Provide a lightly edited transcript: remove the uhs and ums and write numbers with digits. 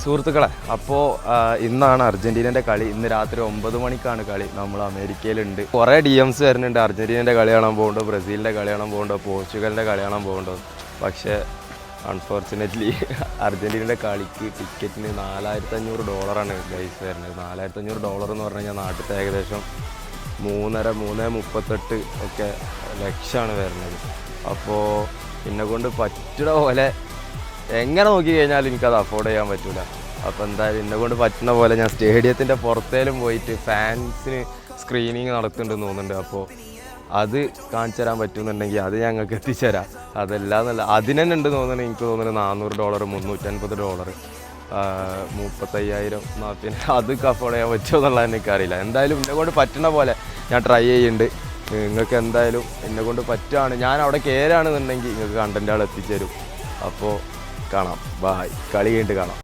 സുഹൃത്തുക്കളെ, അപ്പോൾ ഇന്നാണ് അർജൻറ്റീനൻ്റെ കളി. ഇന്ന് രാത്രി 9 മണിക്കാണ് കളി. നമ്മൾ അമേരിക്കയിലുണ്ട്. കുറേ DMs വരുന്നുണ്ട്. അർജൻറ്റീനൻ്റെ കളി കാണാൻ പോകുന്നുണ്ടോ, ബ്രസീലിൻ്റെ കളി കാണാൻ പോകുന്നുണ്ടോ, പോർച്ചുഗലിൻ്റെ കളി കാണാൻ പോകുന്നുണ്ടോ. പക്ഷേ അൺഫോർച്ചുനേറ്റ്ലി അർജൻറ്റീനയുടെ കളിക്ക് ടിക്കറ്റിന് $4,500 ഗൈസ് വരുന്നത്. $4,500 എന്ന് പറഞ്ഞു കഴിഞ്ഞാൽ നാട്ടിലത്തെ ഏകദേശം 3.38 ഒക്കെ ലക്ഷമാണ് വരുന്നത്. അപ്പോൾ എന്നെ കൊണ്ട് പറ്റുന്ന പോലെ എങ്ങനെ നോക്കി കഴിഞ്ഞാലും എനിക്കത് അഫോർഡ് ചെയ്യാൻ പറ്റില്ല. അപ്പോൾ എന്തായാലും എന്നെ കൊണ്ട് പറ്റുന്ന പോലെ ഞാൻ സ്റ്റേഡിയത്തിൻ്റെ പുറത്തേലും പോയിട്ട് ഫാൻസിന് സ്ക്രീനിങ് നടത്തുന്നുണ്ടെന്ന് തോന്നുന്നുണ്ട്. അപ്പോൾ അത് കാണിച്ചു തരാൻ പറ്റുന്നുണ്ടെങ്കിൽ അത് ഞങ്ങൾക്ക് എത്തിച്ചേരാം. അതല്ലാന്നല്ല അതിന് തന്നെ ഉണ്ട് തോന്നുന്നത്. എനിക്ക് തോന്നുന്നത് $400, $350, 35,000. പിന്നെ അതൊക്കെ അഫോർഡ് ചെയ്യാൻ പറ്റുമോ എന്നുള്ളത് എനിക്കറിയില്ല. എന്തായാലും എന്നെ കൊണ്ട് പറ്റുന്ന പോലെ ഞാൻ ട്രൈ ചെയ്യുന്നുണ്ട്. നിങ്ങൾക്ക് എന്തായാലും എന്നെ കൊണ്ട് പറ്റുകയാണ്, ഞാൻ അവിടെ കയറുകയാണെന്നുണ്ടെങ്കിൽ നിങ്ങൾക്ക് കണ്ടൻറ്റുകൾ എത്തിച്ചേരും. അപ്പോൾ കാണാം. ബായ്. കളി കഴിഞ്ഞിട്ട് കാണാം.